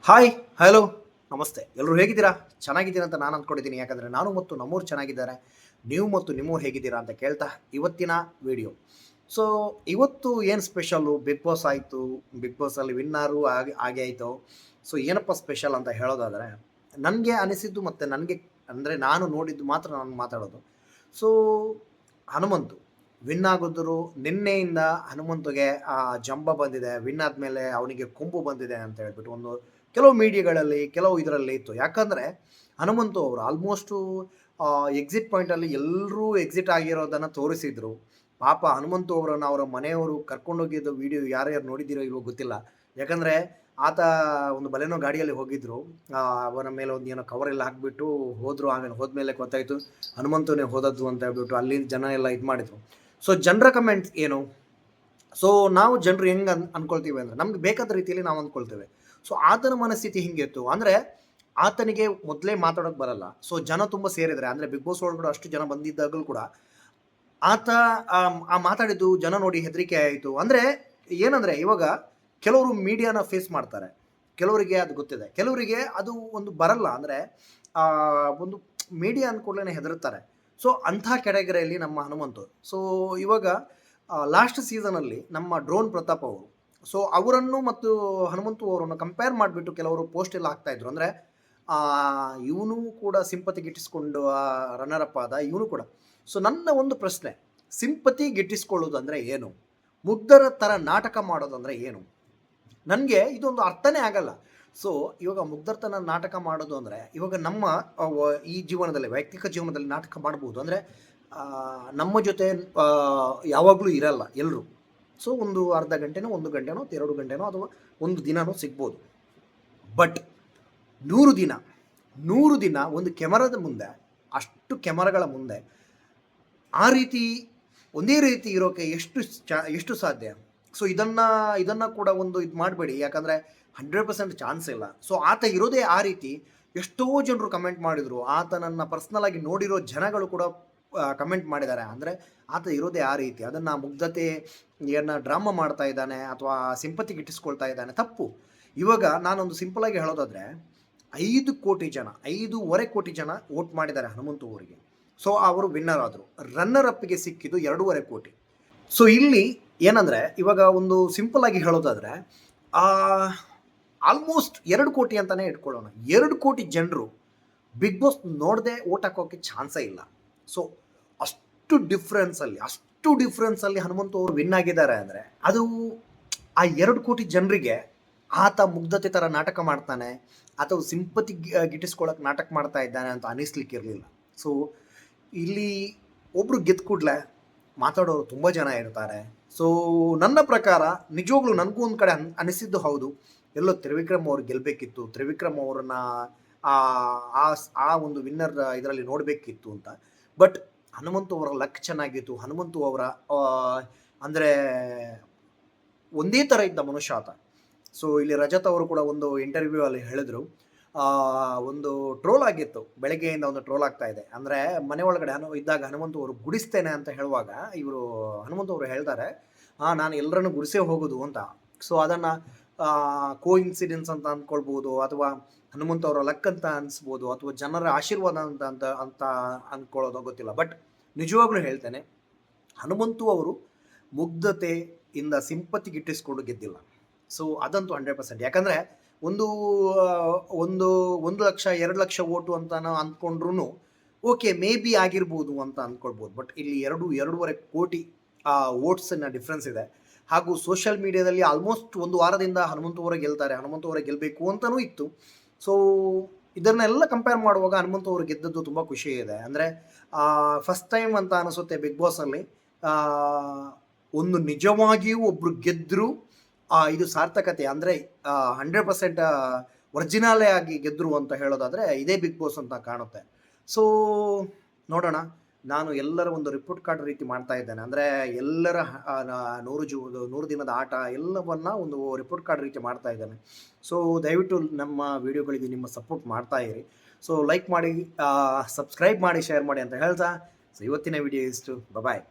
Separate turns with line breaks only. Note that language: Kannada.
ಹಾಯ್, ಹಲೋ, ನಮಸ್ತೆ. ಎಲ್ಲರೂ ಹೇಗಿದ್ದೀರಾ? ಚೆನ್ನಾಗಿದ್ದೀರಾ ಅಂತ ನಾನು ಅಂದ್ಕೊಂಡಿದ್ದೀನಿ. ಯಾಕಂದರೆ ನಾನು ಮತ್ತು ನಮ್ಮೂರು ಚೆನ್ನಾಗಿದ್ದಾರೆ. ನೀವು ಮತ್ತು ನಿಮ್ಮೂರು ಹೇಗಿದ್ದೀರಾ ಅಂತ ಕೇಳ್ತಾ ಇವತ್ತಿನ ವಿಡಿಯೋ. ಸೊ ಇವತ್ತು ಏನು ಸ್ಪೆಷಲ್ಲು? ಬಿಗ್ ಬಾಸ್ ಆಯಿತು. ಬಿಗ್ ಬಾಸಲ್ಲಿ ವಿನ್ನರು ಆಗೇ ಆಯಿತು. ಸೊ ಏನಪ್ಪ ಸ್ಪೆಷಲ್ ಅಂತ ಹೇಳೋದಾದರೆ, ನನಗೆ ಅನಿಸಿದ್ದು ಮತ್ತು ನನಗೆ ಅಂದರೆ ನಾನು ನೋಡಿದ್ದು ಮಾತ್ರ ನಾನು ಮಾತಾಡೋದು. ಸೊ ಹನುಮಂತು ವಿನ್ ಆಗಿದ್ರು. ನಿನ್ನೆಯಿಂದ ಹನುಮಂತುಗೆ ಜಂಬ ಬಂದಿದೆ. ವಿನ್ ಆದಮೇಲೆ ಅವನಿಗೆ ಕೊಂಬು ಬಂದಿದೆ ಅಂತ ಹೇಳ್ಬಿಟ್ಟು ಕೆಲವು ಮೀಡಿಯಾಗಳಲ್ಲಿ ಕೆಲವು ಇದರಲ್ಲಿ ಇತ್ತು. ಯಾಕಂದರೆ ಹನುಮಂತು ಅವರು ಆಲ್ಮೋಸ್ಟು ಎಕ್ಸಿಟ್ ಪಾಯಿಂಟಲ್ಲಿ ಎಲ್ಲರೂ ಎಕ್ಸಿಟ್ ಆಗಿರೋದನ್ನು ತೋರಿಸಿದ್ರು. ಪಾಪ ಹನುಮಂತು ಅವರನ್ನು ಅವರ ಮನೆಯವರು ಕರ್ಕೊಂಡೋಗಿದ್ದು ವಿಡಿಯೋ ಯಾರ್ಯಾರು ನೋಡಿದ್ದೀರೋ ಇಲ್ವೋ ಗೊತ್ತಿಲ್ಲ. ಯಾಕಂದರೆ ಆತ ಒಂದು ಬಲೆನೋ ಗಾಡಿಯಲ್ಲಿ ಹೋಗಿದ್ದರು. ಅವನ ಮೇಲೆ ಒಂದು ಏನೋ ಕವರೆಲ್ಲ ಹಾಕಿಬಿಟ್ಟು ಹೋದರು. ಆಮೇಲೆ ಹೋದ್ಮೇಲೆ ಗೊತ್ತಾಯಿತು ಹನುಮಂತನೇ ಹೋದದ್ದು ಅಂತ ಹೇಳ್ಬಿಟ್ಟು ಅಲ್ಲಿ ಜನ ಎಲ್ಲ ಇದು ಮಾಡಿದರು. ಸೊ ಜನರ ಕಮೆಂಟ್ಸ್ ಏನು? ಸೊ ನಾವು ಜನರು ಹೆಂಗೆ ಅಂದ್ಕೊಳ್ತೀವಿ ಅಂದರೆ ನಮ್ಗೆ ಬೇಕಾದ ರೀತಿಯಲ್ಲಿ ನಾವು ಅಂದ್ಕೊಳ್ತೇವೆ. ಸೊ ಆತನ ಮನಸ್ಥಿತಿ ಹಿಂಗಿತ್ತು ಅಂದರೆ ಆತನಿಗೆ ಮೊದಲೇ ಮಾತಾಡೋಕೆ ಬರಲ್ಲ. ಸೊ ಜನ ತುಂಬ ಸೇರಿದರೆ ಅಂದರೆ ಬಿಗ್ ಬಾಸ್ ಒಳಗಡೆ ಅಷ್ಟು ಜನ ಬಂದಿದ್ದಾಗಲೂ ಕೂಡ ಆತ ಮಾತಾಡಿದ್ದು ಜನ ನೋಡಿ ಹೆದರಿಕೆ ಆಯಿತು. ಅಂದರೆ ಏನಂದರೆ ಇವಾಗ ಕೆಲವರು ಮೀಡಿಯಾನ ಫೇಸ್ ಮಾಡ್ತಾರೆ, ಕೆಲವರಿಗೆ ಅದು ಗೊತ್ತಿದೆ, ಕೆಲವರಿಗೆ ಅದು ಒಂದು ಬರಲ್ಲ. ಅಂದರೆ ಒಂದು ಮೀಡಿಯಾ ಅಂದ್ಕೊಳ್ಳೇ ಹೆದರುತ್ತಾರೆ. ಸೊ ಅಂಥ ಕೆಟಗರಿಯಲ್ಲಿ ನಮ್ಮ ಹನುಮಂತು. ಸೊ ಇವಾಗ ಲಾಸ್ಟ್ ಸೀಸನಲ್ಲಿ ನಮ್ಮ ಡ್ರೋನ್ ಪ್ರತಾಪ್ ಅವರು, ಸೊ ಅವರನ್ನು ಮತ್ತು ಹನುಮಂತು ಅವರನ್ನು ಕಂಪೇರ್ ಮಾಡಿಬಿಟ್ಟು ಕೆಲವರು ಪೋಸ್ಟ್ ಎಲ್ಲ ಹಾಕ್ತಾಯಿದ್ರು. ಅಂದರೆ ಇವನು ಕೂಡ ಸಿಂಪತಿ ಗಿಟ್ಟಿಸ್ಕೊಂಡು ರನ್ನರ್ ಅಪ್ ಆದ ಇವನು ಕೂಡ. ಸೊ ನನ್ನ ಒಂದು ಪ್ರಶ್ನೆ, ಸಿಂಪತಿ ಗಿಟ್ಟಿಸ್ಕೊಳ್ಳೋದು ಅಂದರೆ ಏನು? ಮುಗ್ಧರ ಥರ ನಾಟಕ ಮಾಡೋದು ಅಂದರೆ ಏನು? ನನಗೆ ಇದೊಂದು ಅರ್ಥನೇ ಆಗಲ್ಲ. ಸೊ ಇವಾಗ ಮುಗ್ಧರ್ತನ ನಾಟಕ ಮಾಡೋದು ಅಂದರೆ ಇವಾಗ ನಮ್ಮ ಈ ಜೀವನದಲ್ಲಿ ವೈಯಕ್ತಿಕ ಜೀವನದಲ್ಲಿ ನಾಟಕ ಮಾಡ್ಬೋದು. ಅಂದರೆ ನಮ್ಮ ಜೊತೆ ಯಾವಾಗಲೂ ಇರಲ್ಲ ಎಲ್ಲರೂ. ಸೊ ಒಂದು ಅರ್ಧ ಗಂಟೆನೋ 1 ಗಂಟೆನೋ 2 ಗಂಟೆನೋ ಅಥವಾ ಒಂದು ದಿನನೋ ಸಿಗ್ಬೋದು. ಬಟ್ 100 ದಿನ ಒಂದು ಕೆಮರಾದ ಮುಂದೆ, ಅಷ್ಟು ಕೆಮರಾಗಳ ಮುಂದೆ ಆ ರೀತಿ ಒಂದೇ ರೀತಿ ಇರೋಕ್ಕೆ ಎಷ್ಟು ಸಾಧ್ಯ? ಸೊ ಇದನ್ನು ಕೂಡ ಒಂದು ಇದು ಮಾಡಬೇಡಿ. ಯಾಕಂದರೆ 100% ಚಾನ್ಸ್ ಇಲ್ಲ. ಸೊ ಆತ ಇರೋದೇ ಆ ರೀತಿ. ಎಷ್ಟೋ ಜನರು ಕಮೆಂಟ್ ಮಾಡಿದರು. ಆತನನ್ನು ಪರ್ಸ್ನಲ್ ಆಗಿ ನೋಡಿರೋ ಜನಗಳು ಕೂಡ ಕಮೆಂಟ್ ಮಾಡಿದ್ದಾರೆ. ಅಂದರೆ ಆತ ಇರೋದೇ ಆ ರೀತಿ. ಅದನ್ನು ಮುಗ್ಧತೆ ಏನು ಡ್ರಾಮಾ ಮಾಡ್ತಾ ಇದ್ದಾನೆ ಅಥವಾ ಸಿಂಪತಿ ಗಿಟ್ಟಿಸ್ಕೊಳ್ತಾ ಇದ್ದಾನೆ, ತಪ್ಪು. ಇವಾಗ ನಾನೊಂದು ಸಿಂಪಲಾಗಿ ಹೇಳೋದಾದರೆ 5 ಕೋಟಿ ಜನ, 5.5 ಕೋಟಿ ಜನ ವೋಟ್ ಮಾಡಿದ್ದಾರೆ ಹನುಮಂತು ಅವರಿಗೆ. ಸೊ ಅವರು ವಿನ್ನರ್ ಆದರು. ರನ್ನರ್ ಅಪ್ಗೆ ಸಿಕ್ಕಿದ್ದು 2.5 ಕೋಟಿ. ಸೊ ಇಲ್ಲಿ ಏನಂದರೆ ಇವಾಗ ಒಂದು ಸಿಂಪಲ್ ಆಗಿ ಹೇಳೋದಾದರೆ ಆಲ್ಮೋಸ್ಟ್ 2 ಕೋಟಿ ಅಂತಲೇ ಇಟ್ಕೊಳ್ಳೋಣ. 2 ಕೋಟಿ ಜನರು ಬಿಗ್ ಬಾಸ್ ನೋಡದೆ ಓಟ್ ಹಾಕೋಕ್ಕೆ ಚಾನ್ಸೇ ಇಲ್ಲ. ಸೊ ಅಷ್ಟು ಡಿಫ್ರೆನ್ಸಲ್ಲಿ ಹನುಮಂತು ಅವರು ವಿನ್ ಆಗಿದ್ದಾರೆ ಅಂದರೆ ಅದು ಆ 2 ಕೋಟಿ ಜನರಿಗೆ ಆತ ಮುಗ್ಧತೆ ಥರ ನಾಟಕ ಮಾಡ್ತಾನೆ ಅಥವಾ ಸಿಂಪತಿ ಗಿಟ್ಟಿಸ್ಕೊಳ್ಳೋಕೆ ನಾಟಕ ಮಾಡ್ತಾ ಇದ್ದಾನೆ ಅಂತ ಅನ್ನಿಸ್ಲಿಕ್ಕೆ ಇರಲಿಲ್ಲ. ಸೊ ಇಲ್ಲಿ ಒಬ್ಬರು ಗೆದ್ದು ಕೂಡಲೇ ಮಾತಾಡೋರು ತುಂಬ ಜನ ಇರ್ತಾರೆ. ಸೊ ನನ್ನ ಪ್ರಕಾರ ನಿಜವಾಗ್ಲೂ ನನಗೂ ಒಂದು ಕಡೆ ಅನಿಸಿದ್ದು ಹೌದು, ಎಲ್ಲೋ ತ್ರಿವಿಕ್ರಮ್ ಅವ್ರು ಗೆಲ್ಲಬೇಕಿತ್ತು, ತ್ರಿವಿಕ್ರಮ್ ಅವ್ರನ್ನ ಆ ಒಂದು ವಿನ್ನರ್ ಇದರಲ್ಲಿ ನೋಡಬೇಕಿತ್ತು ಅಂತ. ಬಟ್ ಹನುಮಂತು ಅವರ ಲಕ್ ಚೆನ್ನಾಗಿತ್ತು. ಹನುಮಂತು ಅವರ ಅಂದರೆ ಒಂದೇ ಥರ ಇದ್ದ ಮನುಷ್ಯ ಆತ. ಸೊ ಇಲ್ಲಿ ರಜತ್ ಅವರು ಕೂಡ ಒಂದು ಇಂಟರ್ವ್ಯೂ ಅಲ್ಲಿ ಹೇಳಿದ್ರು, ಒಂದು ಟ್ರೋಲ್ ಆಗಿತ್ತು, ಬೆಳಗ್ಗೆಯಿಂದ ಒಂದು ಟ್ರೋಲ್ ಆಗ್ತಾ ಇದೆ. ಅಂದರೆ ಮನೆ ಒಳಗಡೆ ಇದ್ದಾಗ ಹನುಮಂತು ಅವರು ಗುಡಿಸ್ತೇನೆ ಅಂತ ಹೇಳುವಾಗ ಇವರು ಹನುಮಂತು ಅವರು ಹೇಳ್ತಾರೆ, ನಾನು ಎಲ್ಲರನ್ನು ಗುಡಿಸೇ ಹೋಗೋದು ಅಂತ. ಸೊ ಅದನ್ನು ಕೋಇನ್ಸಿಡೆನ್ಸ್ ಅಂತ ಅಂದ್ಕೊಳ್ಬೋದು, ಅಥವಾ ಹನುಮಂತು ಅವರ ಲಕ್ ಅಂತ ಅನಿಸ್ಬೋದು, ಅಥವಾ ಜನರ ಆಶೀರ್ವಾದ ಅಂತ ಅಂದ್ಕೊಳ್ಳೋದು ಗೊತ್ತಿಲ್ಲ. ಬಟ್ ನಿಜವಾಗ್ಲೂ ಹೇಳ್ತೇನೆ, ಹನುಮಂತು ಅವರು ಮುಗ್ಧತೆಯಿಂದ ಸಿಂಪತಿ ಗಿಟ್ಟಿಸ್ಕೊಂಡು ಗೆದ್ದಿಲ್ಲ. ಸೊ ಅದಂತೂ 100%. ಯಾಕಂದರೆ ಒಂದು 1 ಲಕ್ಷ 2 ಲಕ್ಷ ಓಟು ಅಂತ ನಾವು ಅಂದ್ಕೊಂಡ್ರೂ ಓಕೆ, ಮೇ ಬಿ ಆಗಿರ್ಬೋದು ಅಂತ ಅಂದ್ಕೊಳ್ಬೋದು. ಬಟ್ ಇಲ್ಲಿ 2.5 ಕೋಟಿ ವೋಟ್ಸಿನ ಡಿಫ್ರೆನ್ಸ್ ಇದೆ. ಹಾಗೂ ಸೋಷಿಯಲ್ ಮೀಡಿಯಾದಲ್ಲಿ ಆಲ್ಮೋಸ್ಟ್ ಒಂದು ವಾರದಿಂದ ಹನುಮಂತು ಅವರೇ ಗೆಲ್ತಾರೆ, ಹನುಮಂತು ಅವರೇ ಗೆಲ್ಲಬೇಕು ಅಂತಲೂ ಇತ್ತು. ಸೊ ಇದನ್ನೆಲ್ಲ ಕಂಪೇರ್ ಮಾಡುವಾಗ ಹನುಮಂತು ಅವರು ಗೆದ್ದದ್ದು ತುಂಬ ಖುಷಿ ಇದೆ. ಅಂದರೆ ಫಸ್ಟ್ ಟೈಮ್ ಅಂತ ಅನಿಸುತ್ತೆ ಬಿಗ್ ಬಾಸಲ್ಲಿ ಒಂದು ನಿಜವಾಗಿಯೂ ಒಬ್ಬರು ಗೆದ್ದರು, ಇದು ಸಾರ್ಥಕತೆ. ಅಂದರೆ 100% ಒರಿಜಿನಲೇ ಆಗಿ ಗೆದ್ದರು ಅಂತ ಹೇಳೋದಾದರೆ ಇದೇ ಬಿಗ್ ಬಾಸ್ ಅಂತ ಕಾಣುತ್ತೆ. ಸೊ ನೋಡೋಣ. ನಾನು ಎಲ್ಲರ ಒಂದು ರಿಪೋರ್ಟ್ ಕಾರ್ಡ್ ರೀತಿ ಮಾಡ್ತಾ ಇದ್ದೇನೆ. ಅಂದರೆ ಎಲ್ಲರ 100 ದಿನದ ಆಟ ಎಲ್ಲವನ್ನ ಒಂದು ರಿಪೋರ್ಟ್ ಕಾರ್ಡ್ ರೀತಿ ಮಾಡ್ತಾ ಇದ್ದೇನೆ. ಸೊ ದಯವಿಟ್ಟು ನಮ್ಮ ವಿಡಿಯೋಗಳಿಗೆ ನಿಮ್ಮ ಸಪೋರ್ಟ್ ಮಾಡ್ತಾ ಇರಿ. ಸೊ ಲೈಕ್ ಮಾಡಿ, ಸಬ್ಸ್ಕ್ರೈಬ್ ಮಾಡಿ, ಶೇರ್ ಮಾಡಿ ಅಂತ ಹೇಳ್ತಾ, ಸೊ ಇವತ್ತಿನ ವಿಡಿಯೋ ಇಷ್ಟು. ಬಾಯ್.